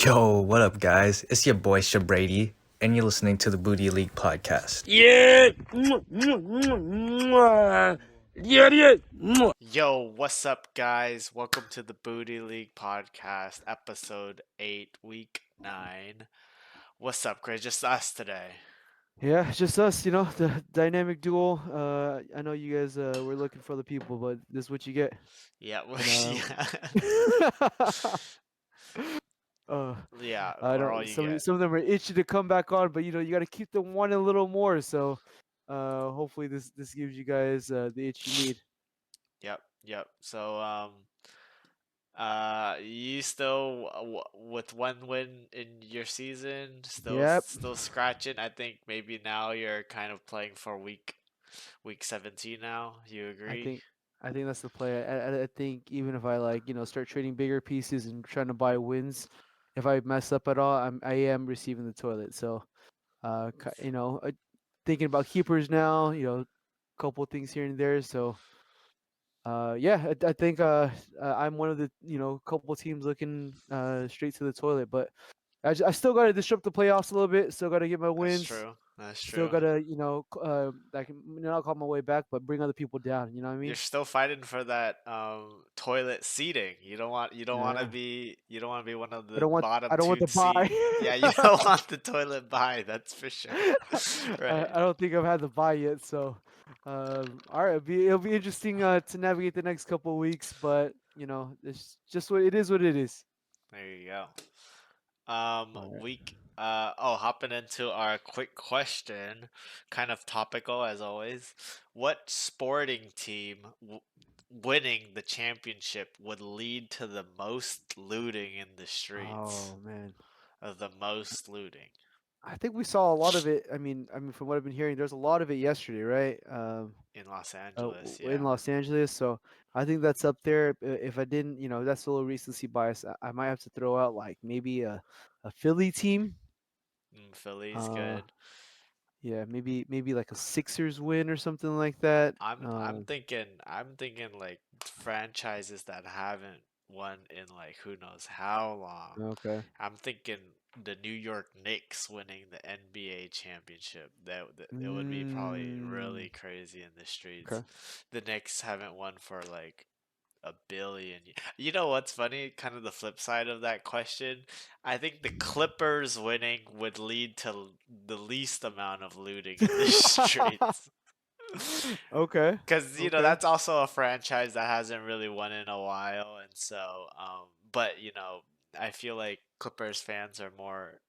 Yo, what up, guys? It's your boy Shabrady, and you're listening to the Booty League podcast. Yeah. Yo, what's up, guys? Welcome to the Booty League podcast, episode 8, week 9. What's up, Chris? Just us today. Yeah, it's just us, the dynamic duo. I know you guys were looking for other people, but this is what you get. Yeah, And, uh, yeah, I we're all don't. you Some get. some of them are itchy to come back on, but you got to keep them wanting a little more. So, hopefully this gives you guys the itch you need. Yep. So, you still with one win in your season, Yep. still scratching. I think maybe now you're kind of playing for week 17 now. You I agree? think I think that's the play. I think even if I start trading bigger pieces and trying to buy wins, if I mess up at all, I am receiving the toilet. So. Thinking about keepers now, couple things here and there. So, yeah, I think I'm one of the couple teams looking straight to the toilet, but I still got to disrupt the playoffs a little bit. Still got to get my That's wins. true. That's Still true. got to I can not call my way back, but bring other people down. You know what I You're mean? still fighting for that toilet seating. Yeah. You don't want to be one of I the don't want bottom I don't want two to buy. seed. Yeah, you don't want the toilet by, that's for sure. Right. I don't think I've had the buy yet, so all right, it'll be interesting to navigate the next couple of weeks, but it's just what it is. What it is. There you go. All right. Hopping into our quick question, kind of topical as always. What sporting team winning the championship would lead to the most looting in the streets? Oh man, Of the most looting. I think we saw a lot of it. I mean, from what I've been hearing, there's a lot of it yesterday, right? In Los Angeles, In yeah. Los Angeles. So I think that's up there. If I didn't, that's a little recency bias. I might have to throw out like maybe a Philly team. Philly's Uh, good. yeah, maybe like a Sixers win or something like that. I'm thinking like franchises that haven't won in like who knows how long. Okay. I'm thinking the New York Knicks winning the NBA championship. That would be probably Mm, really crazy in the streets. okay. The Knicks haven't won for like a billion. You know what's funny? Kind of the flip side of that question. I think the Clippers winning would lead to the least amount of looting in the streets. Okay. Because, Okay. that's also a franchise that hasn't really won in a while. And so, but, I feel like Clippers fans are more,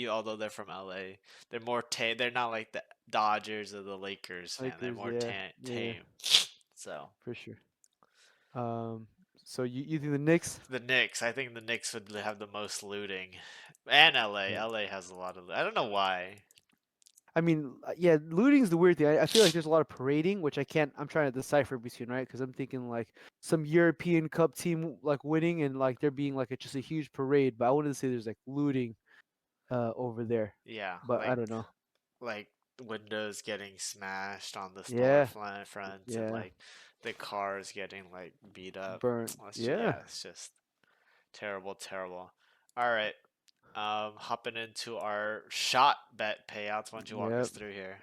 although they're from LA, they're more tame. They're not like the Dodgers or the Lakers fan. They're Lakers, more yeah. Yeah, tame. So. for sure. Um, so you think the Knicks? The Knicks. I think the Knicks would have the most looting, and LA. Yeah. LA has a lot of. I don't know why. I mean, yeah, looting's the weird thing. I feel like there's a lot of parading, which I can't. I'm trying to decipher between, right? Because I'm thinking like some European Cup team like winning and like there being like just a huge parade. But I wouldn't say there's like looting over there. Yeah, But I don't know. like windows getting smashed on the store Yeah, fronts, and yeah, like the cars getting like beat up. burnt. Yeah. Yeah, it's just terrible, terrible. All right. Hopping into our shot bet payouts. Why don't you walk us Yep. through here?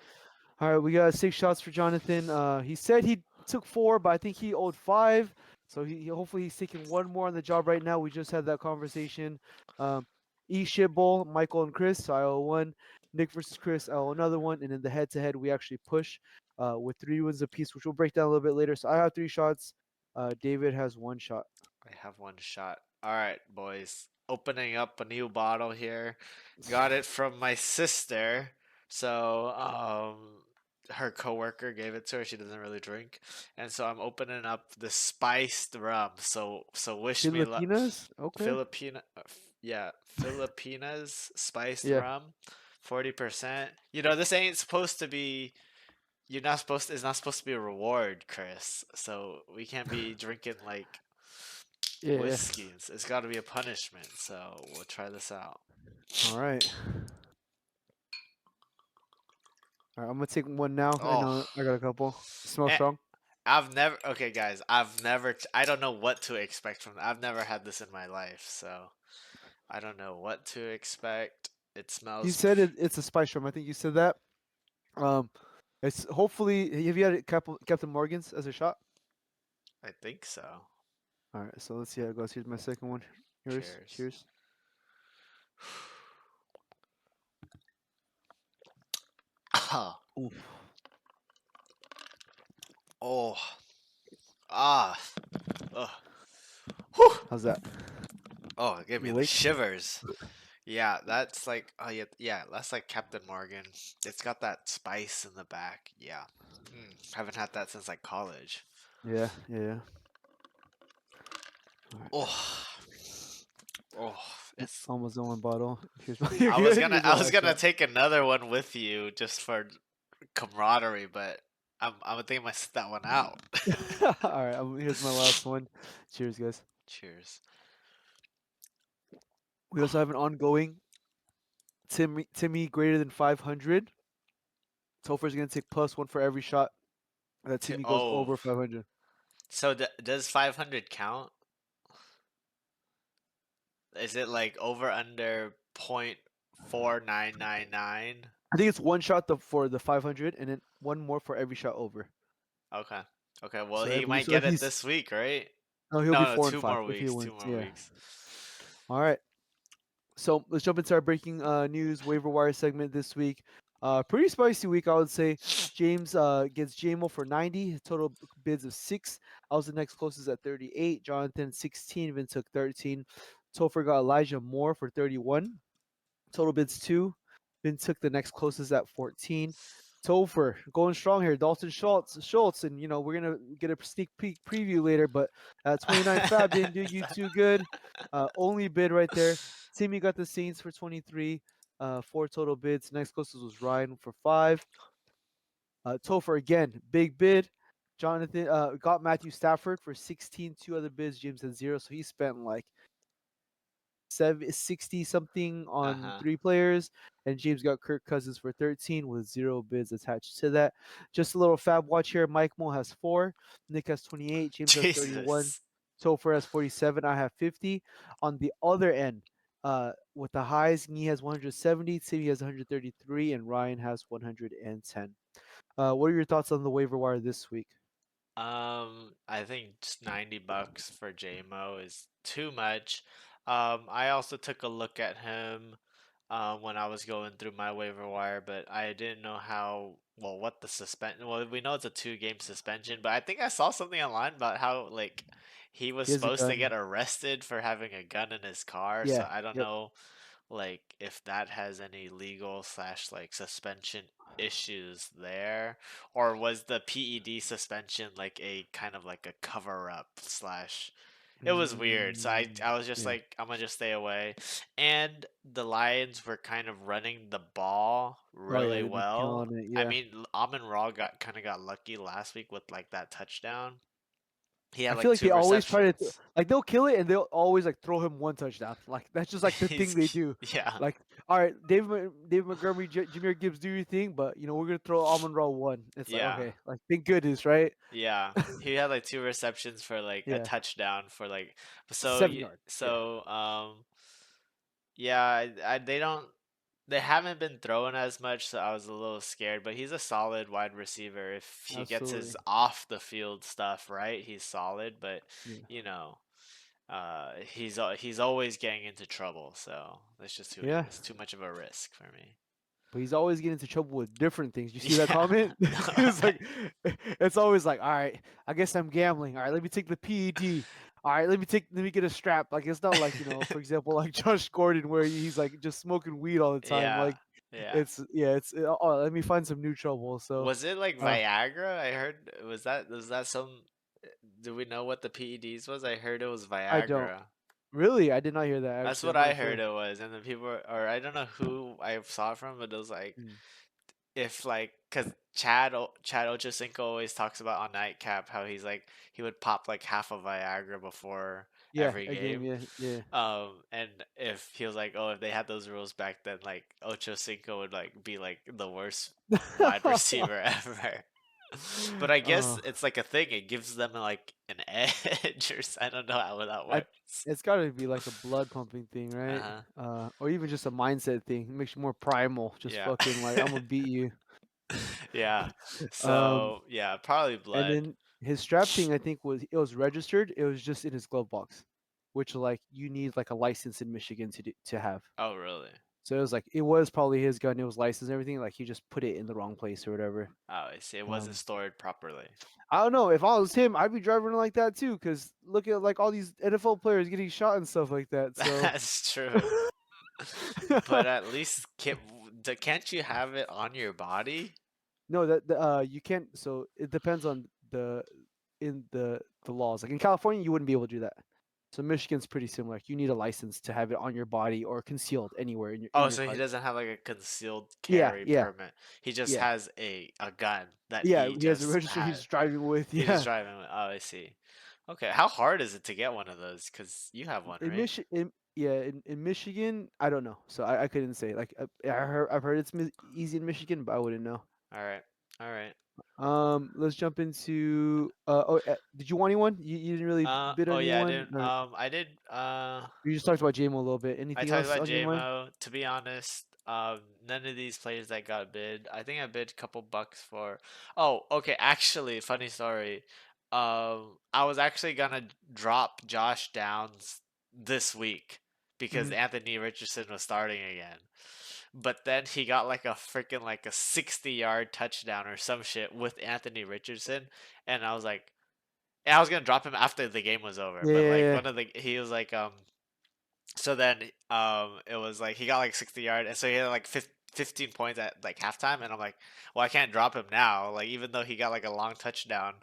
All right, we got 6 shots for Jonathan. He said he took 4, but I think he owed 5. So hopefully he's taking one more on the job right now. We just had that conversation. Shitbowl, Michael and Chris. So I owe 1. Nick versus Chris, I owe another one. And in the head-to-head, we actually push with 3 wins apiece, which we'll break down a little bit later. So I have 3 shots. David has 1 shot. I have one shot. All right, boys. Opening up a new bottle here. Got it from my sister. So, her coworker gave it to her. She doesn't really drink, and so I'm opening up the spiced rum. So wish me luck. Filipinas? Okay. Yeah, Filipinas spiced Yeah. rum, 40%. This ain't supposed to be. You're not supposed. It's not supposed to be a reward, Chris. So we can't be drinking like Yeah, yeah. whiskey. It's got to be a punishment. So we'll try this out. All right. All right, I'm gonna take one now. I Oh, know I got a couple. Smell eh, strong. okay, guys. I don't know what to expect from. I've never had this in my life. So I don't know what to expect. It He smells. said it's a spice rum. I think you said that. Um, it's hopefully. Have you had Captain Morgan's as a shot? I think so. All right, so let's see how it goes. Here's my second one. Yours. Cheers. Cheers. Oof. Oh. Ah. Ugh. Whew. How's that? Oh, it gave You me the awake? shivers. Yeah, that's like, oh yeah, yeah, that's like Captain Morgan. It's got that spice in the back. Yeah. Haven't had that since like college. Yeah, yeah, yeah. All right. Oh. Oh, it's Almost done one bottle. Here's my. You're good. Here's my I was last gonna shot. take another one with you just for camaraderie, but I'm thinking I might sit that one out. All right, here's my last one. Cheers, guys. Cheers. We also have an ongoing Timmy greater than 500. Topher's gonna take plus one for every shot that Timmy goes Oh, over 500. so does 500 count? Is it like over under 0.4999? I think it's one shot for the 500, and then one more for every shot over. Okay. Okay, well So he if we might so if get it he's this week, right? no, he'll be No, no, 4 and two 5 more if he weeks, two wins. more Yeah. weeks. All right. So let's jump into our breaking news waiver wire segment this week. Pretty spicy week, I would say. James gets JMO for 90, total bids of 6. I was the next closest at 38. Jonathan 16, Vin took 13. Topher got Elijah Moore for 31. Total bids 2. Vin took the next closest at 14. Topher going strong here. Dalton Schultz, and we're gonna get a sneak peek preview later, but 29 Fab didn't do you too good. Only bid right there. Timmy got the Saints for 23. 4 total bids. Next closest was Ryan for 5. Topher again, big bid. Jonathan got Matthew Stafford for 16. 2 other bids. James had 0, so he spent like 60 something on Uh-huh. 3 players, and James got Kirk Cousins for 13 with 0 bids attached to that. Just a little fab watch here. Mike Mo has 4, Nick has 28, James has 31, Jesus. Topher has 47, I have 50. On the other end, with the highs, Knee has 170, Timmy has 133, and Ryan has 110. What are your thoughts on the waiver wire this week? I think just $90 for JMO is too much. I also took a look at him when I was going through my waiver wire, but I didn't know what the suspension. Well, we know it's a 2-game suspension, but I think I saw something online about how like he was He has a supposed to get gun. arrested for having a gun in his car. So Yeah. I don't Yep. know like if that has any legal slash like suspension issues there, or was the PED suspension like a kind of like a cover up slash it was weird. So I was just Yeah. like, I'm gonna just stay away. And the Lions were kind of running the ball Oh yeah, really they've been well. killing it. I Yeah. mean, Amon Ra got lucky last week with like that touchdown. He I had feel like like two they always try to receptions. like they'll kill it and they'll always like throw him one touchdown. Like that's just like the thing He's they do. yeah, Like, all right, David Montgomery, Jameer Gibbs, do your thing, but we're gonna throw Amon Ra one. It's like yeah. okay, like thank goodness, right? Yeah, he had like two receptions for like a Yeah, touchdown for like 7 yards. Yeah, yeah, they haven't been throwing as much, so I was a little scared, but he's a solid wide receiver if he gets his absolutely. off the field stuff right, he's solid, but Yeah, you know, he's always getting into trouble, so that's just who it yeah. is. Too much of a risk for me. But he's always getting into trouble with different things. You see that Yeah. comment? No. It's like it's always like, all right, I guess I'm gambling. All right, let me take the PED. All right, let me get a strap. Like it's not like for example, like Josh Gordon, where he's like just smoking weed all the time. Yeah. Like Yeah. it's yeah, oh, let me find some new trouble. So Was it like uh, Viagra? I heard was that some do we know what the PEDs was? I heard it was I don't Viagra. really, I did not hear that That's actually. what I'm I not heard sure. it was, and then or I don't know who I saw it from, but it was like Mm. if like because Chad Ochocinco always talks about on Nightcap how he's like he would pop like half of Viagra before Yeah, every a game. game. Yeah, yeah. And if he was like, oh, if they had those rules back then, like Ocho Cinco would like be like the worst wide receiver ever. But I guess Uh, it's like a thing. It gives them like an edge, or I don't know how that I works. it's got to be like a blood pumping thing, Uh right? huh. Or even just a mindset thing. It makes you more primal. Just Yeah. fucking like I'm gonna beat you. Yeah. Um, So yeah, probably and blood. then his strap thing, I think was registered. It was just in his glove box, which like you need like a license in Michigan to have. Oh really? So it was like it was probably his gun. It was licensed and everything. Like he just put it in the wrong place or whatever. Oh, I see. It wasn't Um, stored properly. I don't know. If I was him, I'd be driving like that too. Cause look at like all these NFL players getting shot and stuff like that. So That's true. But at least can't you have it on your body? no, you can't. So it depends on the laws. Like in California, you wouldn't be able to do that. So Michigan's pretty similar. Like, you need a license to have it on your body or concealed anywhere in Oh, your so he car. doesn't have like a concealed Yeah, carry yeah, permit. He just yeah, has a gun that yeah. he He has a just register. had. He's driving with. He's just Yeah. driving with. Oh, I see. Okay, how hard is it to get one of those? Because you have one, In right? Michigan, yeah, in Michigan, I don't know. So I couldn't say. Like I've heard it's easy in Michigan, but I wouldn't know. All right. All right. Let's jump into. Did you want anyone? You didn't really bid Oh on yeah, I anyone, didn't. or I did. you just talked about JMO a little bit. I Anything talked else about on your mind? JMO. To be honest, none of these players that got bid. I think I bid a couple bucks for. Oh, okay. Actually, funny story. I was actually gonna drop Josh Downs this week because Hmm. Anthony Richardson was starting again. But then he got like a freaking like a 60-yard touchdown or some shit with Anthony Richardson, and I was like, and I was gonna drop him after the game was over. Yeah, But yeah, like yeah. one of the he was like so then it was like he got like 60 yard and so he had like 15 points at like halftime and I'm like, well, I can't drop him now. Like even though he got like a long touchdown,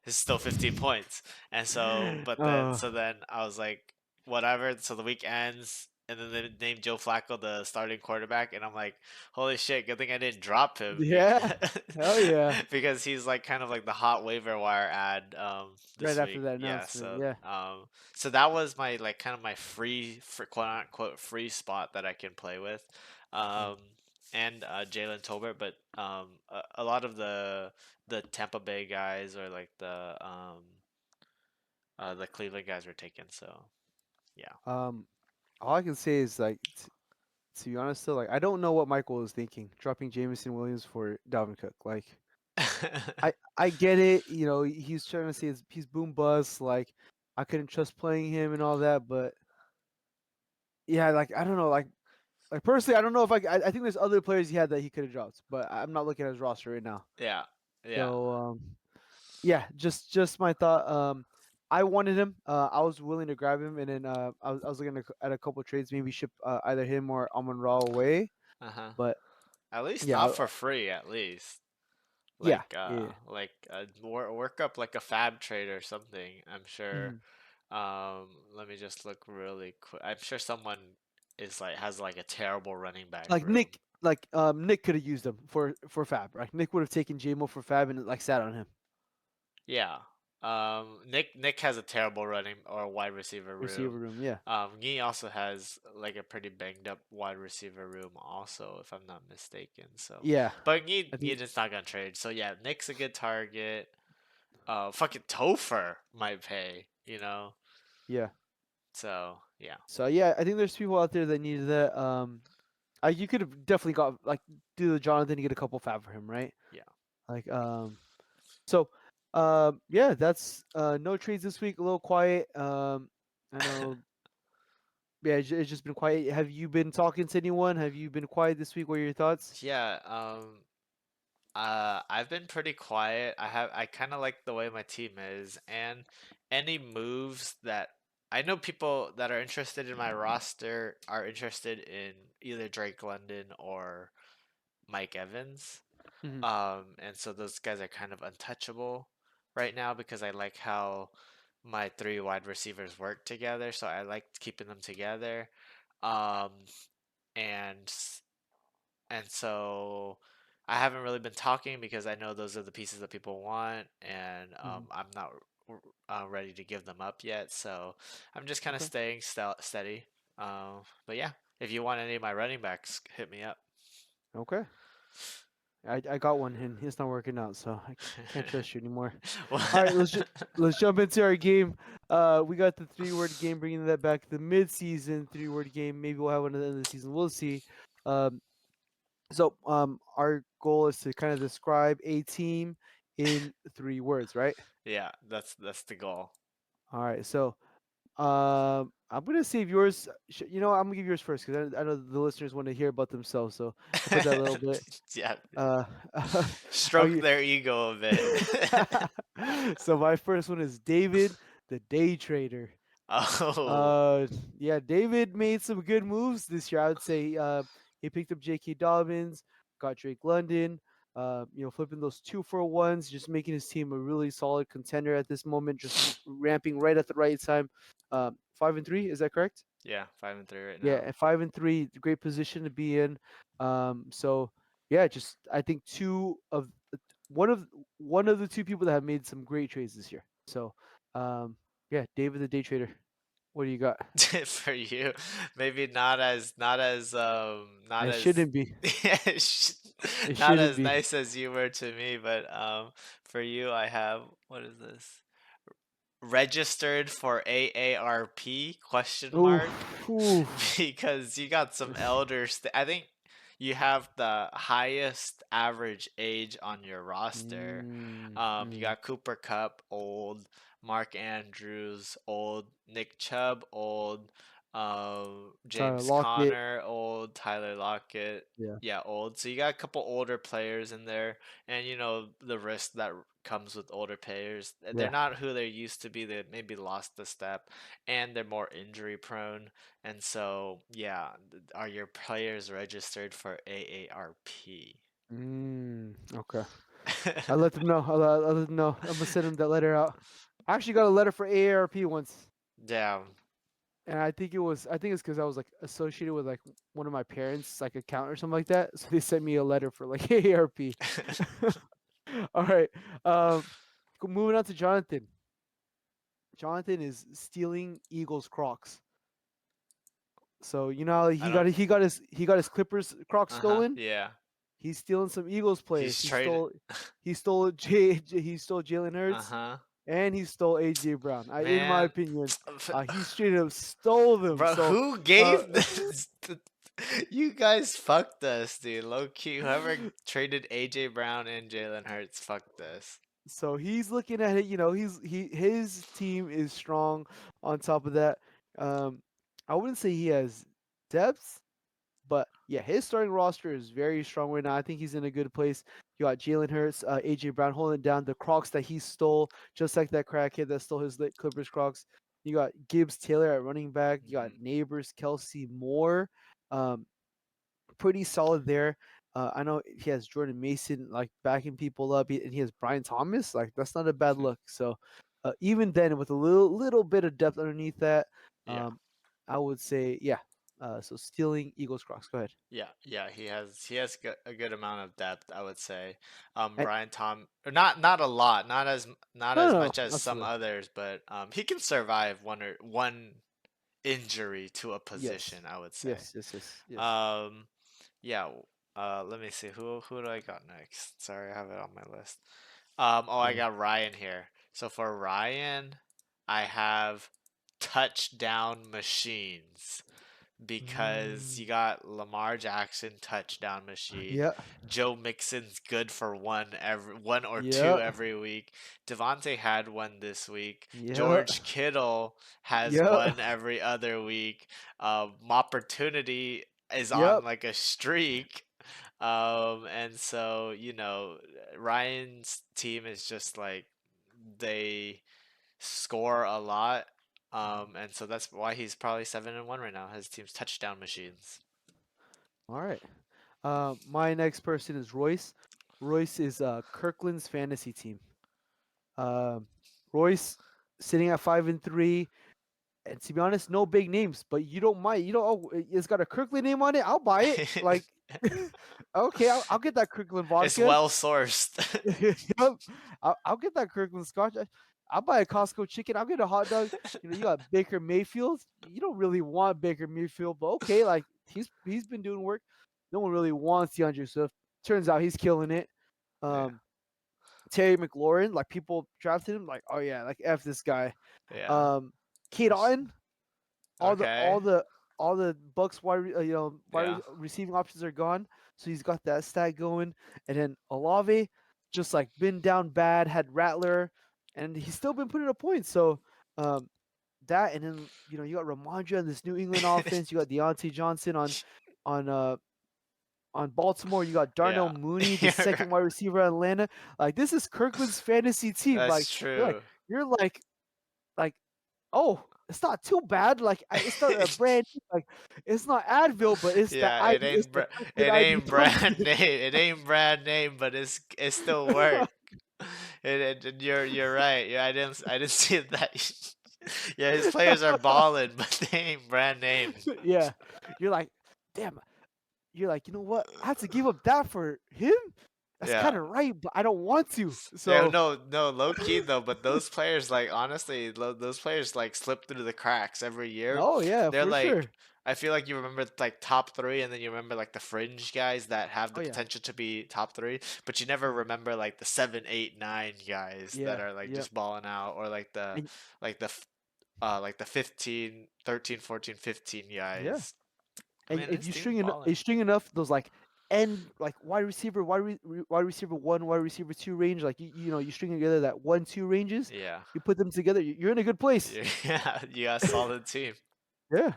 it's still 15 points. And so but then Oh, so then I was like, whatever. So the week ends and then they named Joe Flacco the starting quarterback and I'm like, holy shit, good thing I didn't drop him yeah. because Hell yeah. because he's like kind of like the hot waiver wire ad Right this after week. that Yeah, announcement, yeah. so that was my like kind of my free for quote unquote free spot that I can play with, Mm. um, and Jalen Tolbert. But a lot of the Tampa Bay guys or like the Cleveland guys were taken. So yeah. Um, all I can say is like, to be honest, though, like I don't know what Michael was thinking, dropping Jameson Williams for Dalvin Cook. Like, I get it. You know, he's trying to say he's boom bust. Like, I couldn't trust playing him and all that, but yeah, like I don't know, like personally, I don't know if I think there's other players he had that he could have dropped, but I'm not looking at his roster right now. Yeah, yeah, So yeah, just my thought. I wanted him. I was willing to grab him, and then I was looking at a couple trades, maybe ship either him or Amon Ra away. uh-huh. But At least yeah, not for free. At least yeah, yeah. work up like a fab trade or something. I'm sure. Mhm. Let me just look really quick. I'm sure someone is like has like a terrible running back Like room. Nick could have used him for Fab. Right? Nick would have taken JMO for Fab and like sat on him Yeah. Nick has a terrible running or wide receiver room. receiver room. Yeah,งี้also has like a pretty banged up wide receiver room also, if I'm not mistaken. So, yeah. but Iงี้think just not gonna trade. So yeah, Nick's a good target. Fucking Topher might pay, you know. yeah. So yeah, So yeah, I think there's people out there that needed that. You could have definitely got like do the Jonathan to get a couple Fab for him, right? yeah. Like So, yeah, that's no trades this week. A little quiet. I know. Yeah, it's just been quiet. Have you been talking to anyone? Have you been quiet this week? What are your thoughts? Yeah, I've been pretty quiet. I kind of like the way my team is, and any moves that I know people that are interested in my roster are interested in either Drake London or Mike Evans. Hmm. And so those guys are kind of untouchable right now because I like how my three wide receivers work together, so I like keeping them together. Um, and and so I haven't really been talking because I know those are the pieces that people want, and Hmm. I'm not ready to give them up yet. So I'm just kind of Okay. staying steady. But yeah, if you want any of my running backs, hit me up. Okay. I got one and it's not working out, so I can't trust you anymore. What? All right, let's jump into our game. We got the 3-word game, bringing that back. The mid-season 3-word game. Maybe we'll have one at the end of the season. We'll see. Um, our goal is to kind of describe a team in 3 words, right? Yeah, that's the goal. All right, so I'm gonna save yours. I'm gonna give yours first because I know the listeners want to hear about themselves. So I'll put that a little bit. Yeah, Uh, I'll stroke gi- their ego a bit. so my first one is David, the day trader. Oh, Uh, yeah, David made some good moves this year. I would say he picked up J.K. Dobbins, got Drake London. Flipping those 2-for-1s, just making his team a really solid contender at this moment. Just ramping right at the right time. 5-3, is that correct? yeah, 5-3 right Yeah, now. at 5-3, great position to be in. So yeah, just I think one of the two people that have made some great trades this year. So yeah, David the day trader. What do you got? For you, maybe not It as shouldn't be. yeah, It not shouldn't as be. nice as you were to me, but for you, I have what is this? Registered for AARP question mark Oof, oof. because you got some elders. I think you have the highest average age on your roster. Mm, You mm. got Cooper Cup, old. Mark Andrews, old. Nick Chubb, old. Tyler James Lockett. Conner, old. Tyler Lockett, Yeah, yeah, old. So you got a couple older players in there, and you know the risk that comes with older players. They're yeah. not who they used to be. They maybe lost a step, and they're more injury prone. And so, yeah, are your players registered for AARP? Okay. I let them know. I'll let them know. I'm gonna send them that letter out. I actually got a letter for AARP once. Yeah. And I think it's because I was like associated with like one of my parents' like account or something like that. So they sent me a letter for like AARP. All right. Moving on to Jonathan. Jonathan is stealing Eagles Crocs. So you know how I don't. he got his Clippers Crocs Uh-huh. stolen. Yeah. He's stealing some Eagles players. He's traded. He stole Jalen Hurts Uh-huh. and he stole AJ Brown. In my Man, opinion, he straight up stole them. bro, So who uh, gave this? You guys fucked us, dude. Low key, whoever traded AJ Brown and Jalen Hurts fucked us. So he's looking at it. His team is strong. On top of that, um, I wouldn't say he has depth, but yeah, his starting roster is very strong right now. I think he's in a good place. You got Jalen Hurts, AJ Brown holding down the Crocs that he stole, just like that crackhead that stole his Clippers Crocs. You got Gibbs Taylor at running back. You got Hmm. Neighbors, Kelsey Moore. Um, Pretty solid there. I know he has Jordan Mason like backing people up, and he has Brian Thomas. Like that's not a bad look. So even then, with a little bit of depth underneath that, Yeah, um, I would say yeah. So stealing Eagles Crocs. Go ahead. yeah. A good amount of depth, I would say. And, Brian Tom, or not a lot, not no, as no, no, much as some absolutely. others, but he can survive one injury to a Yes, position, I would say. yes, yes, yes, yes. Um, yeah. Let me see who do I got next? Sorry, I have it on my list. Oh, I Yeah. got Ryan here. So for Ryan, I have touchdown machines because you Mm, got Lamar Jackson touchdown machine. yeah, Joe Mixon's good for one or two yeah, every week. Devontae had one this week. yeah, George Kittle has yeah, one every other week. Opportunity is on yep. like a streak. And so, Ryan's team is just like they score a lot. And so that's why he's probably 7-1 right now. His team's touchdown machines. All right. My next person is Royce. Royce is Kirkland's fantasy team. Um, Royce sitting at 5-3, and to be honest, no big names, but you don't mind. Oh, it's got a Kirkland name on it. I'll buy it. Like, okay, I'll get that Kirkland It's vodka. well sourced. Yep. I'll get that Kirkland Scotch. I'll buy a Costco chicken. I'll get a hot dog. You got Baker Mayfield. You don't really want Baker Mayfield, but okay, like he's been doing work. No one really wants DeAndre Swift. Turns out he's killing it. Yeah. Terry McLaurin, like people drafted him, like, oh yeah, like F this guy. Yeah. Kate Res- Otten, all the Okay. all the all the Bucks Yeah. receiving options are gone, so he's got that stat going. And then Olave, just like been down bad, had Rattler, and he's still been putting up points. So um, that, and then you got Ramondre on this New England offense. You got Deontay Johnson on uh on Baltimore. You got Darnell Yeah. Mooney, the You're second right. wide receiver at Atlanta. Like this is Kirkland's fantasy team. Like That's you're like true. you're like like oh, it's not too bad. Like it's not a brand like it's not Advil, but it's the Yeah, ID. It's the Kirkland it ID ain't brand pumpkin. name. It ain't brand name, but it still work. And you're right. Yeah, I didn't see that. Yeah, his players are balling, but they ain't brand name. Yeah, you're like, damn. You're like, you know what? I have to give up that for him. That's Yeah. kind of right, but I don't want to. Yeah, So, no, low key though. But those players, like honestly, those players like slip through the cracks every year. oh yeah, They're for like, sure. I feel like you remember like top three, and then you remember like the fringe guys that have Oh the yeah, potential to be top three, but you never mhm, remember like the 7, 8, 9 guys that yeah, are like yep, just balling out, or and like the like the 15, 13, 14, 15 yeah. guys. I And mean, if this team's balling. you string enough those like end like wide receiver one, wide receiver two range, like you string together that 1-2 ranges, Yeah, you put them together, you're in a good place. yeah, you got a solid team. Yeah.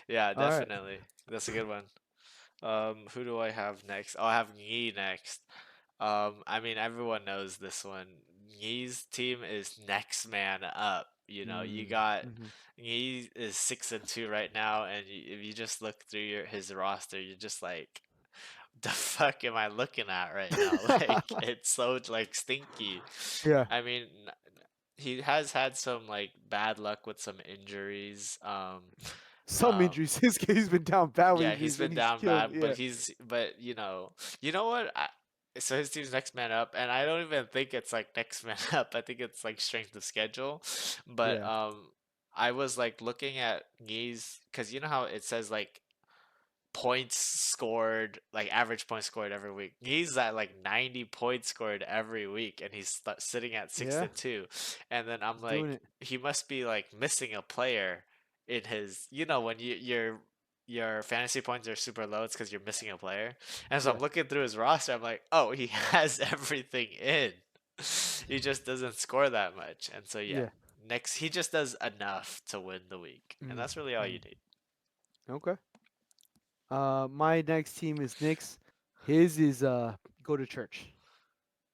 Yeah, All right. definitely. That's a good one. Who do I have next? Oh, I have Yi next. I mean, everyone knows this one. Yi's team is next man up. You know, you got Mm-hmm. Yi is 6-2 right now, and if you just look through his roster, you're just like, the fuck am I looking at right now? Like, it's so like stinky. Yeah. I mean, he has had some like bad luck with some injuries. Some Um, injuries. He's been down bad with yeah, he's injuries, and been he's down killed. bad, Yeah. but you know what? So his team's next man up, and I don't even think it's like next man up. I think it's like strength of schedule. But Yeah. I was like looking at Gee's because you know how it says like points scored, like average points scored every week. He's at like 90 points scored every week, and he's sitting at six Yeah. and two. And then I'm He's doing like, it. he must be like missing a player in his, when your fantasy points are super low, it's because you're missing a player. And so I'm Yeah. looking through his roster. I'm like, oh, he has everything in. He just doesn't score that much. And so yeah, Yeah. next he just does enough to win the week, and that's really all you Mm-hmm. need. Okay. My next team is Knicks. His is go to church.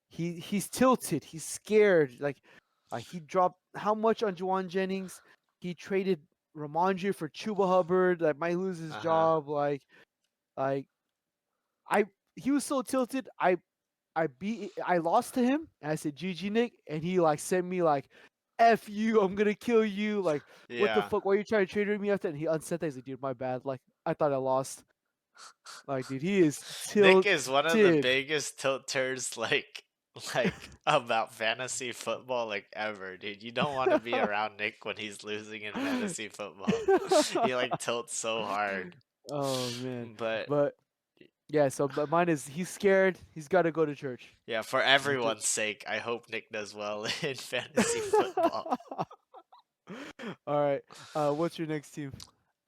He's tilted. He's scared. Like he dropped how much on Juwan Jennings? He traded Ramondre for Chuba Hubbard. That might lose his Uh huh. job. Like I he was so tilted. I lost to him. And I said GG Nick, and he like sent me like F you, I'm gonna kill you. Like, what the Yeah. fuck? Why are you trying to trade with me after? And he unsent that. He's like, dude, my bad. Like, I thought I lost. Like, dude, he is Nick is one of the tilted. biggest tilters like about fantasy football like ever, dude. You don't want to be around Nick when he's losing in fantasy football. He like tilts so hard. Oh man. But But yeah, so but mine is he's scared. He's got to go to church. yeah, for Like everyone's sake, I hope Nick does well in fantasy football. All right. What's your next team?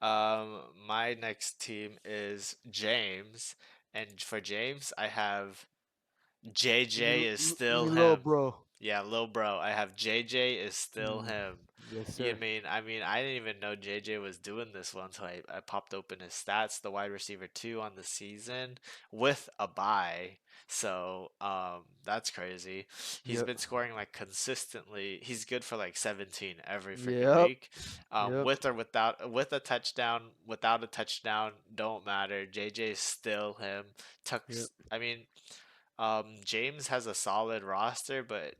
My next team is James, and for James, I have JJ is You still little him. bro. Yeah, lil bro. I have JJ is still Mm, him. yes, You sir. mean I mean I didn't even know JJ was doing this one until I popped open his stats, the wide receiver 2 on the season with a bye. So that's crazy. He's Yep. been scoring like consistently. He's good for like 17 every freaking Yep. week. Yep. With or without with a touchdown, without a touchdown, don't matter. JJ is still him. Yep. Tucks I mean James has a solid roster, but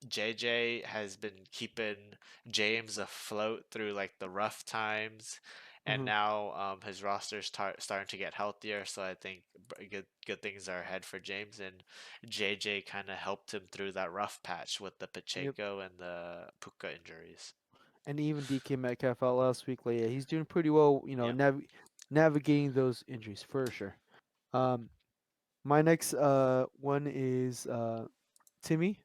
JJ has been keeping James afloat through like the rough times, and Hmm. now his roster's starting to get healthier. So I think good things are ahead for James, and JJ kind of helped him through that rough patch with the Yep. Pacheco and the Puka injuries. And even DK Metcalf out last week. Like, yeah, he's doing pretty well. Yep. Navigating those injuries for sure. Um, My next one is Timmy,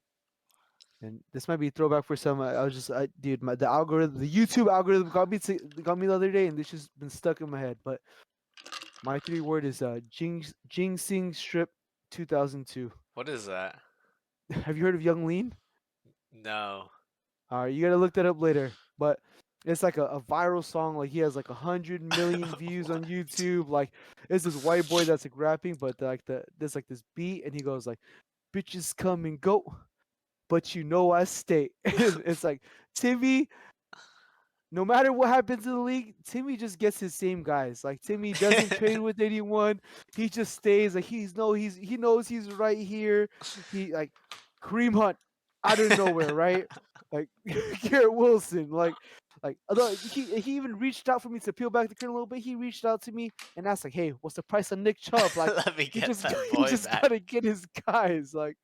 and this might be a throwback for some. I was just, dude, the algorithm, the YouTube algorithm got me the other day, and this just been stuck in my head. But my three word is Ginseng Strip 2002. What is that? Have you heard of Young Lean? No. All right, you gotta look that up later. But it's like a viral song. Like he has like 100 million views on YouTube. Like it's this white boy that's like rapping, but there's like this beat, and he goes like, "Bitches come and go, but you know I stay." It's like Timmy. No matter what happens in the league, Timmy just gets his same guys. Like Timmy doesn't trade with anyone. He just stays. Like he knows he's right here. He like Kareem Hunt out of nowhere, right? Like Garrett Wilson, although he even reached out for me to peel back the curtain a little bit. He reached out to me and asked like, "Hey, what's the price on Nick Chubb?" Like Let me he get just that he boy just back. gotta get his guys. Like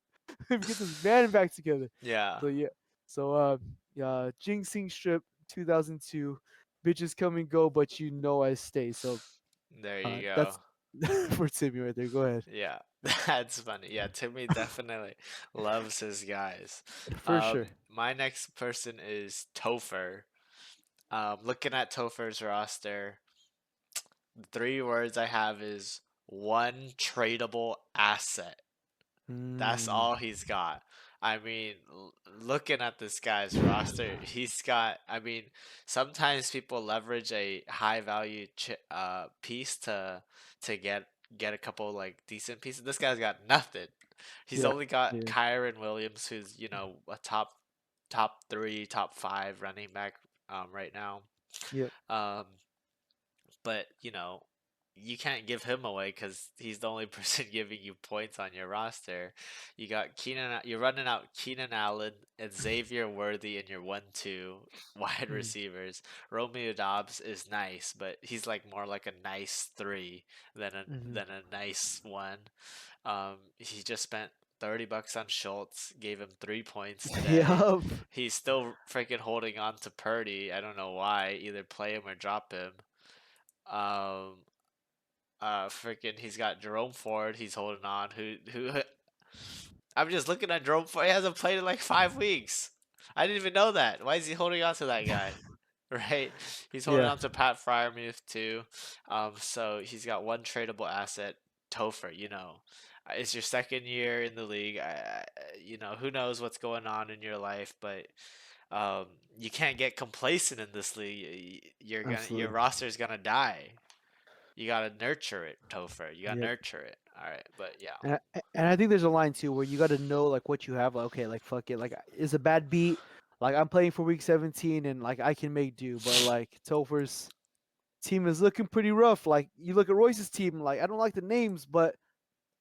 get this man back together. Yeah. So yeah. So yeah, Jinxing Strip 2002. Bitches come and go, but you know I stay. So There you go. that's for Timmy right there. Go ahead. Yeah. That's funny. Yeah, Timmy definitely loves his guys. For sure. My next person is Topher. Looking at Topher's roster, the three words I have is one tradable asset. That's Mm. all he's got. I mean, looking at this guy's roster, he's got. I mean, sometimes people leverage a high value piece to get a couple like decent pieces. This guy's got nothing. He's Yeah. only got Yeah. Kyron Williams, who's a top three, top five running back right now. Yep. Um, but you can't give him away because he's the only person giving you points on your roster. You got Keenan. You're running out Keenan Allen and Xavier Worthy in your 1-2 wide Mm. receivers. Romeo Dobbs is nice, but he's like more like a nice three than a Hmm. than a nice one. He just spent $30 on Schultz, gave him 3 points today. Yup. He's still freaking holding on to Purdy. I don't know why. Either play him or drop him. Um, freaking, he's got Jerome Ford. He's holding on. Who? I'm just looking at Jerome Ford. He hasn't played in like 5 weeks. I didn't even know that. Why is he holding on to that guy? Right? He's holding Yeah. on to Pat Fryermuth too. So he's got one tradable asset, Topher. It's your second year in the league. Who knows what's going on in your life, but you can't get complacent in this league. Your Absolutely. roster's gonna die. You gotta nurture it, Topher. You gotta Yep. nurture it. All right, but yeah, And I think there's a line too where you got to know like what you have. Like, okay, like fuck it. Like it's a bad beat. Like I'm playing for week 17 and like I can make do. But like Topher's team is looking pretty rough. Like you look at Royce's team. Like I don't like the names, but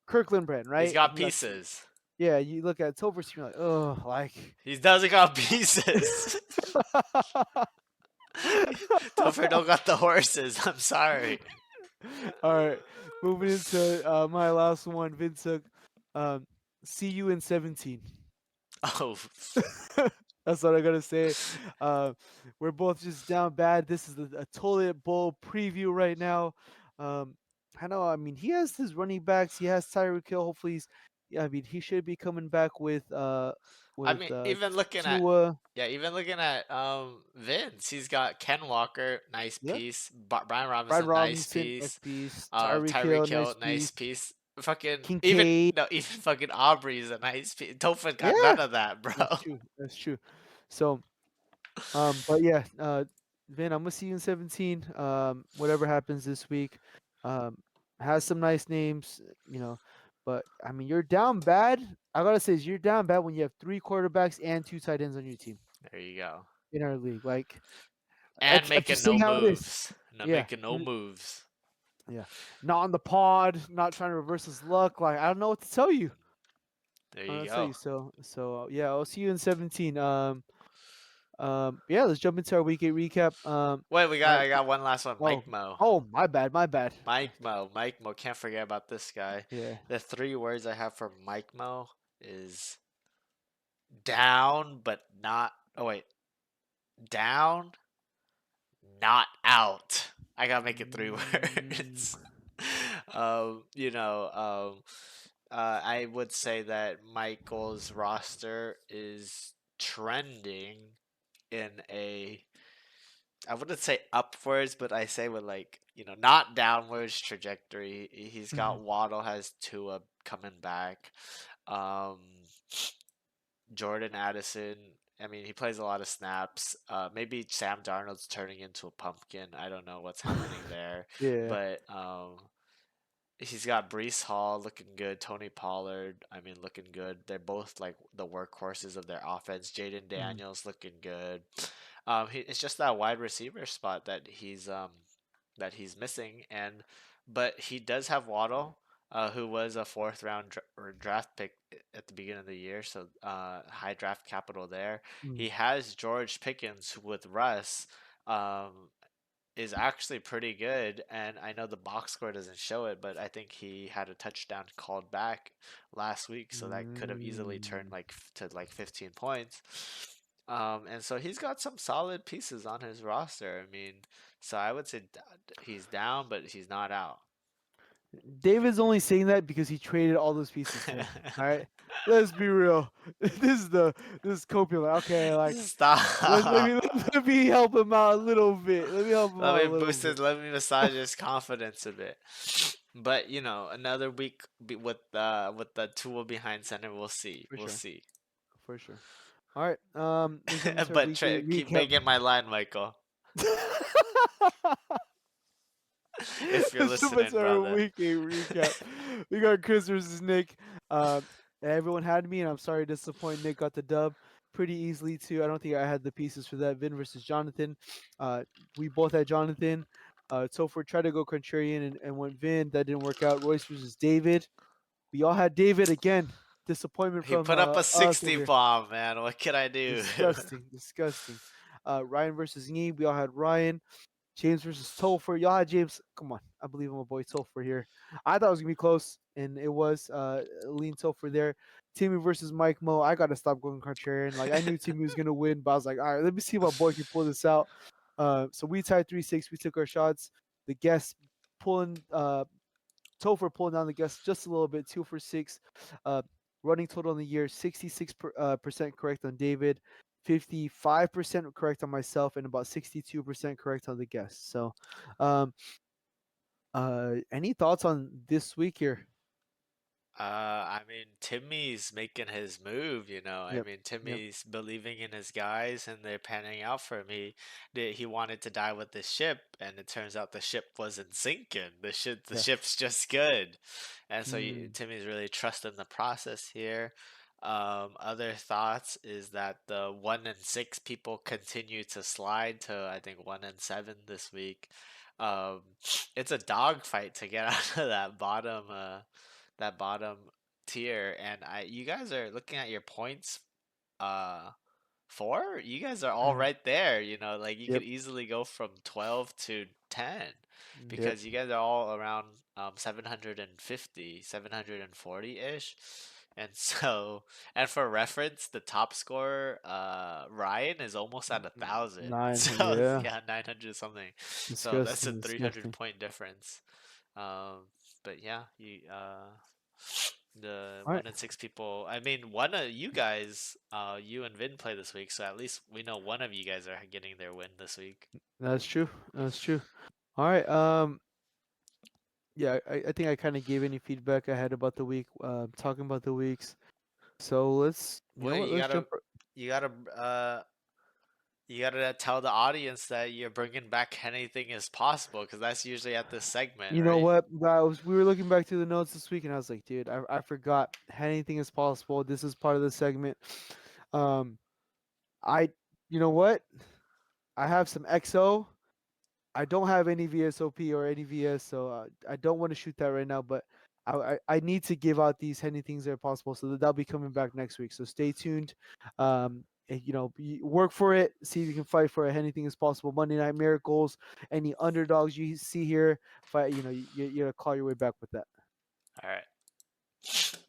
Kirkland brand, he's right? got I'm like, pieces. yeah. You look at Topher's team, you're like, oh, like. He doesn't got pieces. Topher don't got the horses. I'm sorry. All right, moving into my last one, Vincent. Um, see you in 17. Oh, That's what I gotta say. Uh, we're both just down bad. This is a toilet bowl preview right now. Um, I know. I mean, he has his running backs. He has Tyreek Hill. Hopefully, yeah. I mean, he should be coming back with I mean, Tua. even looking at Vince, he's got Ken Walker, nice Yeah, piece. Brian Brian Robinson, nice Robinson, nice piece. piece. Tyreek Hill, Tyreek nice Hill, nice piece. piece. Fucking even Kincaid. no, even fucking Aubrey is a nice piece. Topher got Yeah, none of that, bro. that's true. That's true. So, but yeah, Vin, I'm gonna see you in 17. Whatever happens this week, um, has some nice names, but I mean, you're down bad. I gotta say, you're down bad when you have three quarterbacks and two tight ends on your team There you go. in our league. Like, And I'm making just no saying how it is. moves. Not Yeah, making no moves. yeah. Not on the pod. Not trying to reverse his luck. Like, I don't know what to tell you. There I don't know you what to tell go. you. So yeah, I'll see you in 17. Yeah, let's jump into our week 8 recap. Wait, I I got one last one. Oh, Mike Mo. oh, my bad, my bad. Mike Mo. Can't forget about this guy. Yeah. The three words I have for Mike Mo is down, but not. Oh wait, down, not out. I gotta make it three Mm, words. um, you know, um, I would say that Michael's roster is trending in a, I wouldn't say upwards, but I say with like, not downwards trajectory. He's Mhm. got Waddle, has Tua coming back. Um, Jordan Addison. I mean, he plays a lot of snaps. Maybe Sam Darnold's turning into a pumpkin. I don't know what's happening there, Yeah. but he's got Brees Hall looking good. Tony Pollard, I mean, looking good. They're both like the workhorses of their offense. Jaden Mhm. Daniels looking good. It's just that wide receiver spot that he's missing, and but he does have Waddle, who was a fourth round or draft pick at the beginning of the year, so high draft capital there. Mhm. He has George Pickens who with Russ. Um, is actually pretty good, and I know the box score doesn't show it, but I think he had a touchdown called back last week, so that could have easily turned Mm. like to like 15 points. And so he's got some solid pieces on his roster. I mean, so I would say he's down, but he's not out. David's only saying that because he traded all those pieces today. All right, let's be real. This is Copium. Okay, like Stop. let me help him out a little bit. Let me help him Let out a me little boost bit. it. Let me massage his confidence a bit. But another week with the tool behind center, we'll see. For We'll sure, see. for sure. All right, let's jump into our But weekly keep recap. making my line, Michael. If you're Let's jump listening, into our brother. weekly recap. We got Chris versus Nick. Everyone had me, and I'm sorry to disappoint. Nick got the dub pretty easily too. I don't think I had the pieces for that. Vin versus Jonathan. We both had Jonathan. Topher tried to go contrarian and went Vin. That didn't work out. Royce versus David. We all had David again. Disappointment He from put up a us over 60 here. bomb, man. What can I do? Disgusting, disgusting. Ryan versus Yee. We all had Ryan. James versus Topher. Y'all had James. Come on. I believe in my boy Topher here. I thought it was going to be close, and it was. Lean Topher there. Timmy versus Mike Mo. I got to stop going contrarian. Like, I knew Timmy was going to win, but I was like, all right, let me see if my boy can pull this out. So we tied 3-6. We took our shots. The guests pulling Topher pulling down the guests just a little bit, 2 for 6. Uh, running total in the year, 66% correct on David, 55% correct on myself, and about 62% correct on the guests. So, um, any thoughts on this week here? I mean, Timmy's making his move, I Yep. mean, Yep. Timmy's believing in his guys and they're panning out for him. He wanted to die with the ship, and it turns out the ship wasn't sinking. The Yeah. ship's just good. And so Mm, Timmy's really trusting the process here. Other thoughts is that the 1-6 people continue to slide to, I think, 1-7 this week. Um, it's a dogfight to get out of that bottom tier, and you guys are looking at your points, uh 4, you guys are all mhm. right there, like you could Yep. easily go from 12 to 10 Yep. because you guys are all around 750, 740-ish. And so, and for reference, the top scorer, Ryan, is almost at 1,000. 900. So Yeah. yeah, 900 something. So that's a Disgusting. 300 Disgusting. point difference. But yeah, the All right. 1-6 people. I mean, one of you guys, you and Vin play this week, so at least we know one of you guys are getting their win this week. That's true. That's true. All right. Yeah, I think I kind of gave any feedback I had about the week, talking about the weeks. So you know Wait, what? Let's jump. you gotta, you gotta tell the audience that you're bringing back anything as possible, because that's usually at this segment, You know right? what, guys? We were looking back through the notes this week, and I was like, dude, I forgot anything is possible. This is part of the segment. Um, I, you know what? I have some XO. I don't have any VSOP or any VS, so I don't want to shoot that right now. But I need to give out these any things that are possible, so that'll be coming back next week. So stay tuned. Work for it. See if you can fight for it. Anything is possible. Monday Night Miracles. Any underdogs you see here, fight. You gotta call your way back with that. All right.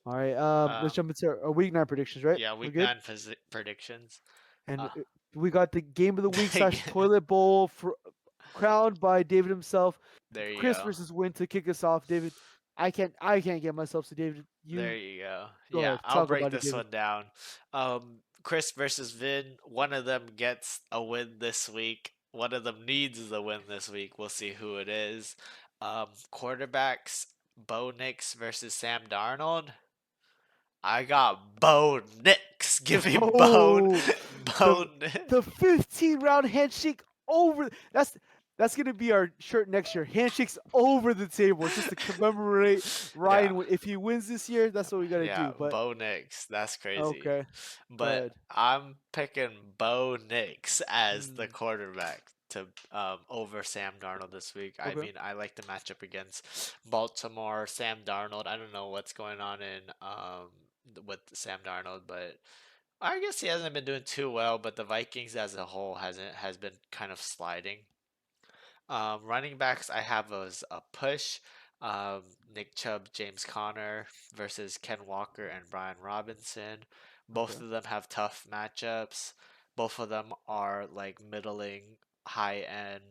All right. Let's Um, jump into our week 9 predictions. Right? yeah, We're week good. 9 predictions. And Uh, we got the game of the week slash toilet bowl for crowned by David himself. there you Chris go. versus Win to kick us off. David, I can't get myself to David. There You you go. go Yeah, ahead. I'll Talk break about it, this David. one down. Chris versus Vin. One of them gets a win this week. One of them needs a win this week. We'll see who it is. Quarterbacks. Bo Nix versus Sam Darnold. I got Bo Nix. Give me Bone. Oh, the Bone. the 15-round handshake over. That's gonna be our shirt next year. Handshakes over the table just to commemorate Yeah. Ryan. If he wins this year, that's what we gotta Yeah, do. But Bo Nix. That's crazy. okay, go But ahead. I'm picking Bo Nix as the Mm, quarterback to over Sam Darnold this week. I okay, mean, I like the matchup against Baltimore. Sam Darnold. I don't know what's going on in with Sam Darnold, but I guess he hasn't been doing too well. But the Vikings as a whole has been kind of sliding. Running backs I have as a push. Nick Chubb, James Conner versus Ken Walker and Brian Robinson. Both okay, of them have tough matchups. Both of them are like middling, high end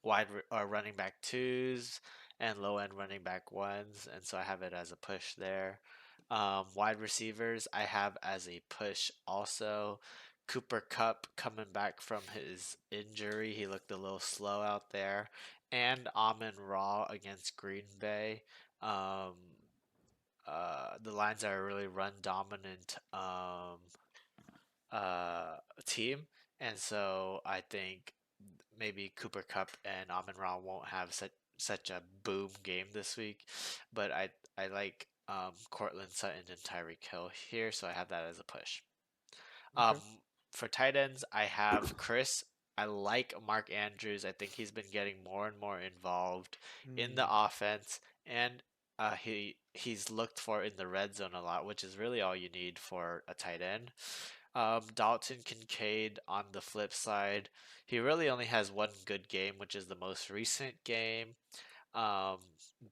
running back twos and low end running back ones, and so I have it as a push there. Wide receivers I have as a push also. Cooper Cup coming back from his injury, he looked a little slow out there, and Amon Ra against Green Bay. Um, the Lions are a really run dominant team, and so I think maybe Cooper Cup and Amon Ra won't have such a boom game this week, but I like Cortland Sutton and Tyreek Hill here, so I have that as a push. Um, okay. for tight ends, I have Chris. I like Mark Andrews. I think he's been getting more and more involved in the Mm, offense, and he's looked for in the red zone a lot, which is really all you need for a tight end. Dalton Kincaid on the flip side, he really only has one good game, which is the most recent game. Um,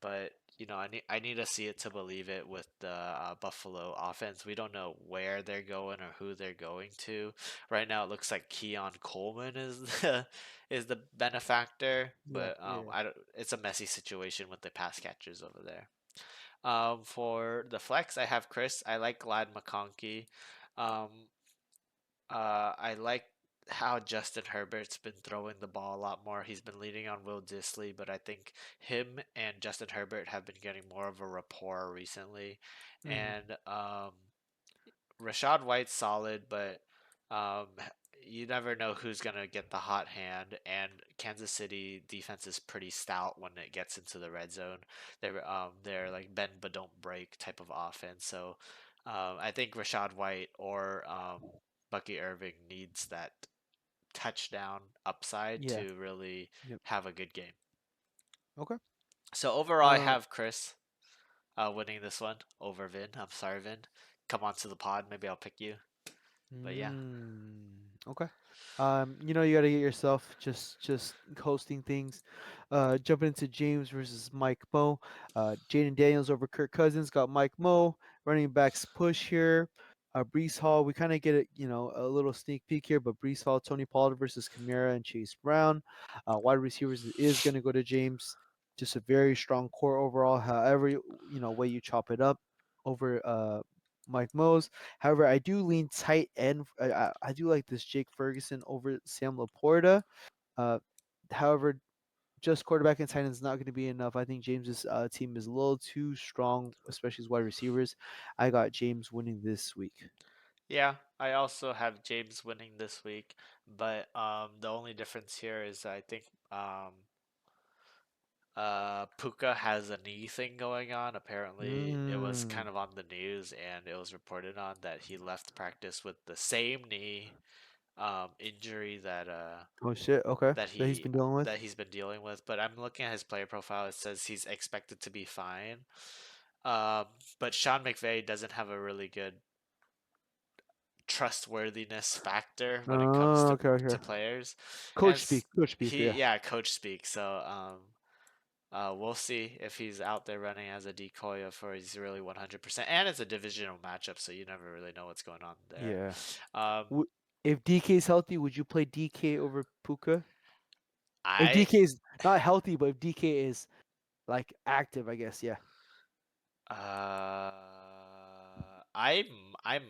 but I need to see it to believe it with the Buffalo offense. We don't know where they're going or who they're going to. Right now, it looks like Keon Coleman is the benefactor, yeah, but yeah. I don't. It's a messy situation with the pass catchers over there. For the flex, I have Chris. I like Glad McConkey. Um, I like how Justin Herbert's been throwing the ball a lot more. He's been leading on Will Disley, but I think him and Justin Herbert have been getting more of a rapport recently. Mm, And Rashad White's solid, but um, you never know who's gonna get the hot hand. And Kansas City defense is pretty stout when it gets into the red zone. They're like bend but don't break type of offense. So I think Rashad White or Bucky Irving needs that touchdown upside yeah. to really Yep. have a good game. Okay. So overall, I Uh, have Chris winning this one over Vin. I'm sorry, Vin. Come on to the pod. Maybe I'll pick you. But yeah. okay. You gotta get yourself just hosting things. Jumping into James versus Mike Mo. Jaden Daniels over Kirk Cousins got Mike Mo. Running backs push here. Brees Hall, we kind of get a little sneak peek here, but Brees Hall, Tony Pollard versus Kamara and Chase Brown. Wide receivers is gonna go to James. Just a very strong core overall. However, way you chop it up over Mike Mo's. However, I do lean tight end. I do like this Jake Ferguson over Sam Laporta. Uh, however, just quarterback and tight end is not going to be enough. I think James's team is a little too strong, especially his wide receivers. I got James winning this week. Yeah, I also have James winning this week, but the only difference here is I think Puka has a knee thing going on. Apparently, it was Mm. kind of on the news and it was reported on that he left practice with the same knee injury Oh shit. Okay. that That he's he been dealing with. that he's been dealing with. But I'm looking at his player profile. It says he's expected to be fine. But Sean McVay doesn't have a really good trustworthiness factor when it comes Oh, to okay. Okay. players, and Coach speak. Coach speak. he Yeah. yeah, coach speaks. So we'll see if he's out there running as a decoy or if he's really 100%. And it's a divisional matchup, so you never really know what's going on there. Yeah. Um, If DK is healthy, would you play DK over Puka? If I DK is not healthy, but if DK is like active, I guess. Yeah. Uh, I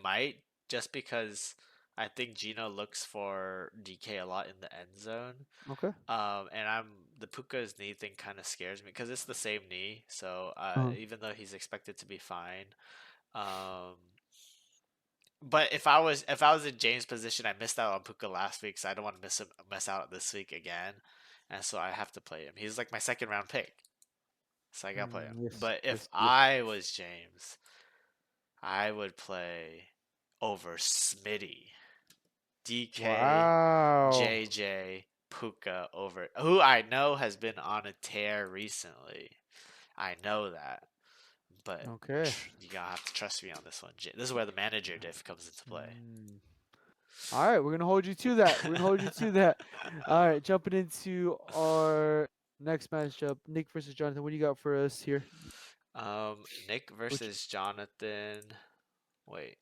might just because I think Gino looks for DK a lot in the end zone. Okay. And the Puka's knee thing kind of scares me because it's the same knee. So Uh-huh. even though he's expected to be fine, um, but if I was in James' position, I missed out on Puka last week, so I don't want to mess out this week again, and so I have to play him. He's like my second round pick, so I gotta play him. Yes. But if Yes. Yes. I was James, I would play over Smitty, DK, Wow. JJ, Puka over who I know has been on a tear recently. I know that, but Okay. you gotta have to trust me on this one. This is where the manager diff comes into play. Mm. All right, we're gonna hold you to that. We're gonna hold you to that. All right, jumping into our next matchup, Nick versus Jonathan. What do you got for us here? Nick Which, versus Jonathan. Wait,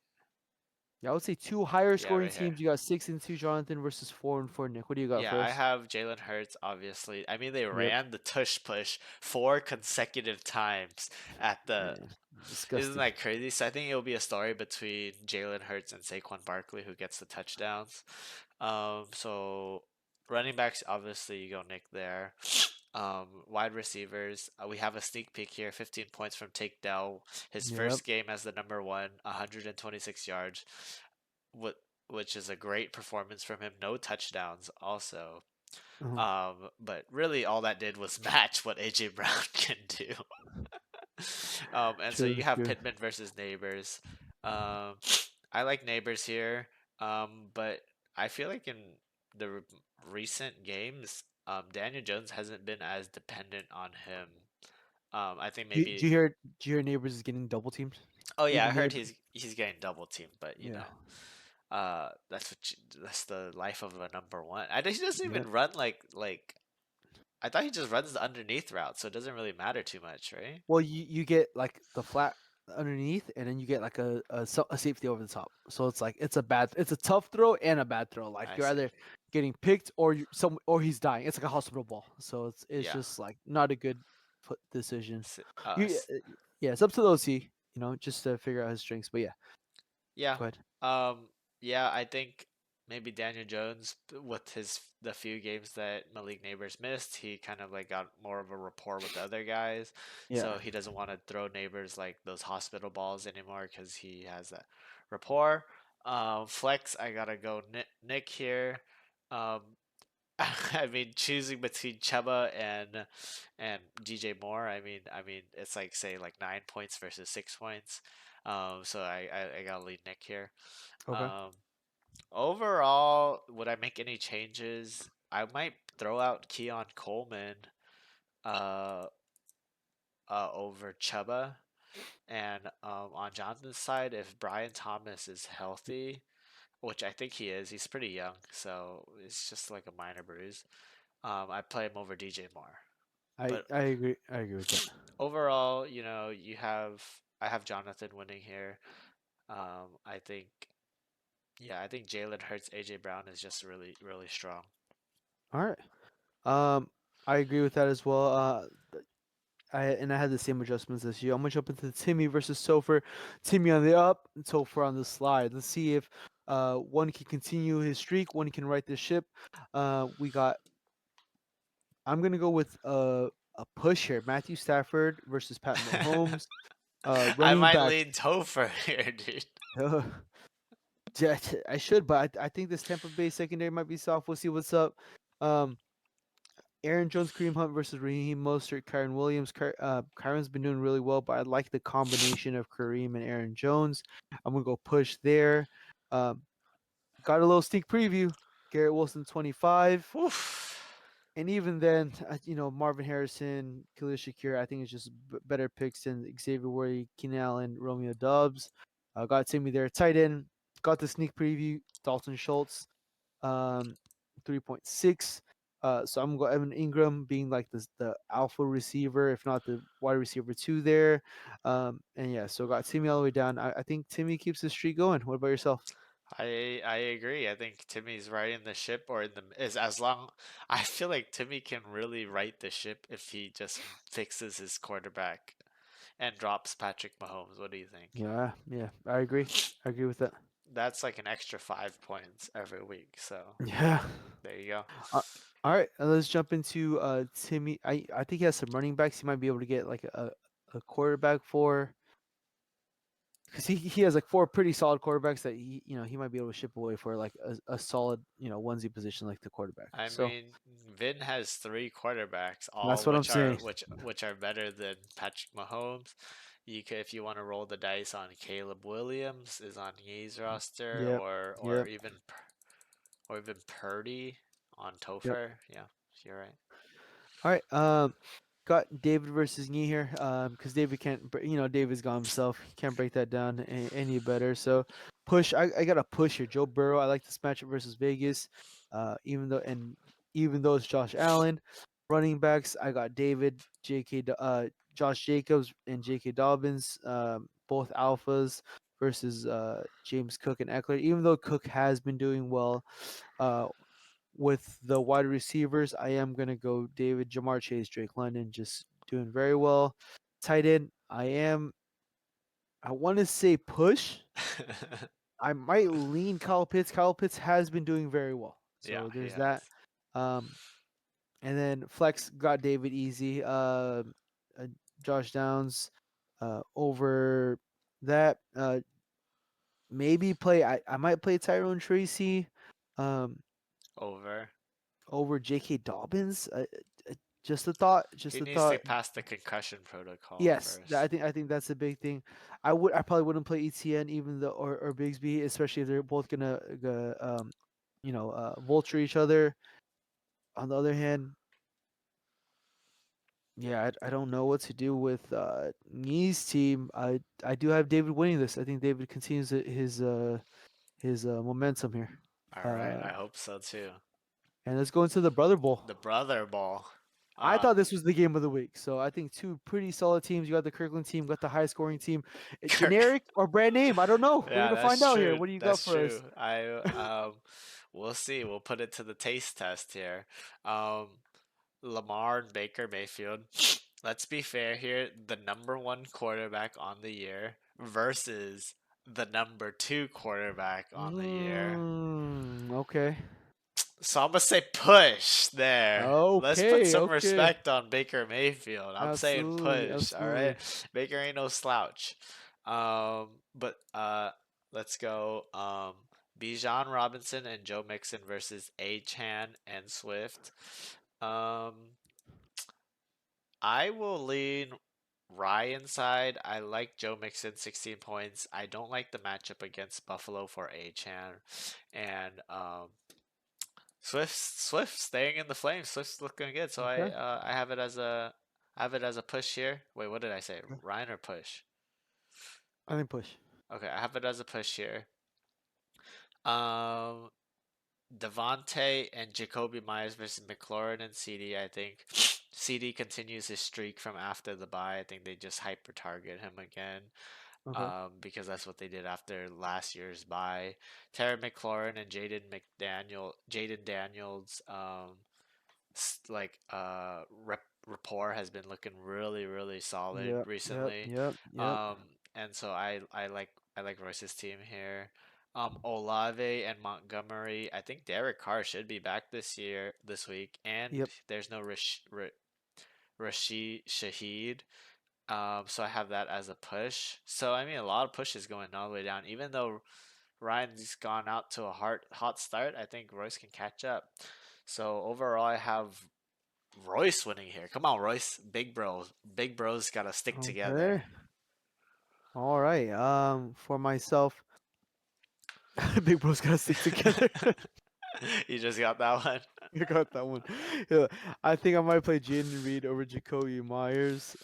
yeah, I would say two higher yeah, scoring right here. teams. You got 6-2 Jonathan versus 4-4 Nick. What do you got Yeah, for I us? have Jalen Hurts, obviously. I mean, they Yep. ran the tush push 4 consecutive times at the. Yeah. Isn't Disgusting. that crazy? So I think it'll be a story between Jalen Hurts and Saquon Barkley who gets the touchdowns. So running backs, obviously, you go Nick there. Wide receivers, we have a sneak peek here. 15 points from Take Dell. His Yep. first game as the number one, 126 yards. What which is a great performance from him. No touchdowns also. Uh-huh. But really all that did was match what AJ Brown can do. And so True. you have True. Pittman versus Neighbors. Um, I like Neighbors here, but I feel like in the recent games, Daniel Jones hasn't been as dependent on him. I think Do you, do maybe. you hear? Do you hear neighbors is getting double teamed? Oh yeah, I Even heard neighbor. he's getting double teamed, but Yeah. that's the life of a number one. He doesn't Yep. even run like I thought he just runs the underneath route, so it doesn't really matter too much, right? Well, you get like the flat underneath, and then you get like a safety over the top. So it's like it's a tough throw and a bad throw. Like I you're see. either getting picked or or he's dying. It's like a hospital ball. So it's Yeah. just like not a good decision. S- You yeah, it's up to the OC, just to figure out his strengths. But yeah, Yeah. go ahead. Yeah, I think maybe Daniel Jones with the few games that Malik Neighbors missed, he kind of like got more of a rapport with the other guys. Yeah. So he doesn't want to throw Neighbors like those hospital balls anymore because he has that rapport. Flex, I gotta go Nick here. Um, I mean, choosing between Chuba and DJ Moore. I mean, it's like say like 9 points versus 6 points. So I gotta lead Nick here. Okay. Um, Overall, would I make any changes? I might throw out Keon Coleman uh, over Chuba. And on Jonathan's side, if Brian Thomas is healthy, which I think he is, he's pretty young, so it's just like a minor bruise. I play him over DJ Moore. I But I agree. I agree with that. overall, I have Jonathan winning here. I think I think Jalen Hurts, AJ Brown is just really really strong. All right. I agree with that as well. I had the same adjustments as you. I'm gonna jump into Timmy versus Topher. Timmy on the up, Topher on the slide. Let's see if one can continue his streak, one can right the ship. We got. I'm gonna go with a push here. Matthew Stafford versus Pat Mahomes. I Running might back. lean Topher here, dude. Yeah, I should, but I think this Tampa Bay secondary might be soft. We'll see what's up. Um, Aaron Jones, Kareem Hunt versus Raheem Mostert, Kyron Williams. Kyron's been doing really well, but I like the combination of Kareem and Aaron Jones. I'm gonna go push there. Um, got a little sneak preview. Garrett Wilson 25, Oof. and even then, Marvin Harrison, Khalil Shakir. I think it's just better picks than Xavier Worthy, Keenan Allen, Romeo Dubs. Got Timmy there, tight end. Got the sneak preview. Dalton Schultz, um, 3.6. So I'm going to go Evan Ingram being like the alpha receiver, if not the wide receiver two there. And yeah, so got Timmy all the way down. I think Timmy keeps the streak going. What about yourself? I agree. I think Timmy's riding the ship, or in the is as long. I feel like Timmy can really right the ship if he just fixes his quarterback and drops Patrick Mahomes. What do you think? Yeah, yeah, I agree. I agree with that. That's like an extra 5 points every week. So Yeah. there you go. Uh, all right, let's jump into Timmy. I think he has some running backs. He might be able to get like a quarterback for because he has like four pretty solid quarterbacks that he might be able to ship away for like a solid onesie position like the quarterback. I So mean, Vin has three quarterbacks, that's all what I'm which are saying. which are better than Patrick Mahomes. You could, if you want to roll the dice on Caleb Williams is on Yee's roster, Yep. or Yep. even Purdy on Yep. Topher. Yeah, you're right. All right. Got David versus me here. Because David can't. David's gone himself. He can't break that down any better. So push. I got to push here. Joe Burrow. I like this matchup versus Vegas. Even though it's Josh Allen, running backs. I got David, Josh Jacobs, and J.K. Dobbins. Both alphas versus James Cook and Eckler. Even though Cook has been doing well, uh, with the wide receivers, I am gonna go David, Jamar Chase, Drake London, just doing very well. Tight end, I want to say push. I might lean Kyle Pitts. Kyle Pitts has been doing very well, Yeah, so he there's that. has. Um, and then flex got David easy. Josh Downs, over that. Maybe play. I might play Tyrone Tracy. Um, Over. over J.K. Dobbins. Just a thought. Just He a needs to thought. pass the concussion protocol Yes, I first. think that's a big thing. I probably wouldn't play ETN even though or Bigsby, especially if they're both gonna vulture each other. On the other hand, yeah, I don't know what to do with Knee's team. I do have David winning this. I think David continues his momentum here. All right, Uh, I hope so too. and let's go into the Brother Bowl. The brother ball. I Uh, thought this was the game of the week. So I think two pretty solid teams. You got the Kirkland team, got the high scoring team. Kirk. Generic or brand name? I don't know. We're Yeah, gonna find that's out here. true. What do you got That's for true. us? We'll see. We'll put it to the taste test here. Um, Lamar and Baker Mayfield. Let's be fair here. The number one quarterback on the year versus the number two quarterback on the year. Okay. So I'm gonna say push there. Let's put Okay. some Okay. respect on Baker Mayfield. I'm saying Absolutely. push. All right, Absolutely. Baker ain't no slouch. But let's go. Bijan Robinson and Joe Mixon versus Chan and Swift. Um, I will lean Ryan side. I like Joe Mixon 16 points. I don't like the matchup against Buffalo for Chan, and Swift staying in the flames. Swift's looking good. So Okay. I have it as a push here. Wait, what did I say? Okay. Ryan or push? I think push. Okay, I have it as a push here. Um, Devontae and Jacoby Myers versus McLaurin and CD. I think CD continues his streak from after the bye. I think they just hyper target him again. Okay. Because that's what they did after last year's bye. Terry McLaurin and Jaden Daniels, rapport has been looking really solid Yep. Yep. recently. Yep. Yep. Um, and so I like Royce's team here. Olave and Montgomery. I think Derek Carr should be back this week, and Yep. there's no Rashid Shaheed. So I have that as a push. So I mean, a lot of pushes going all the way down. Even though Ryan's gone out to a hot start, I think Royce can catch up. So overall, I have Royce winning here. Come on, Royce. Big bros gotta stick together. Okay. All right. For myself, Big Bro's gotta stick together. You just got that one. I got that one. Yeah, I think I might play Jaden Reed over Jacoby Myers.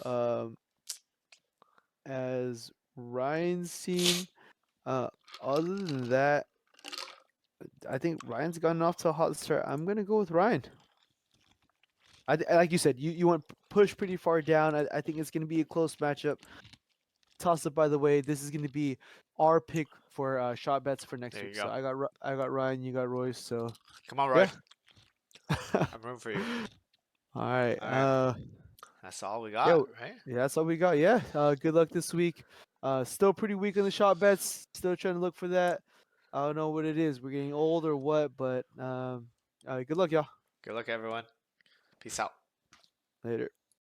As Ryan's team. Uh, other than that, I think Ryan's gotten off to a hot start. I'm gonna go with Ryan. Like you said, you want push pretty far down. I think it's gonna be a close matchup. toss up, by the way. This is going to be our pick for shot bets for next There you week. go. So I got Ryan, you got Royce. So Come on, Roy. yeah. I'm rooting for you. All right. All right. That's all we got, Yo, right? yeah, that's all we got. Yeah. Good luck this week. Still pretty weak on the shot bets. Still trying to look for that. I don't know what it is. We're getting old or what, but good luck, y'all. Good luck, everyone. Peace out. Later.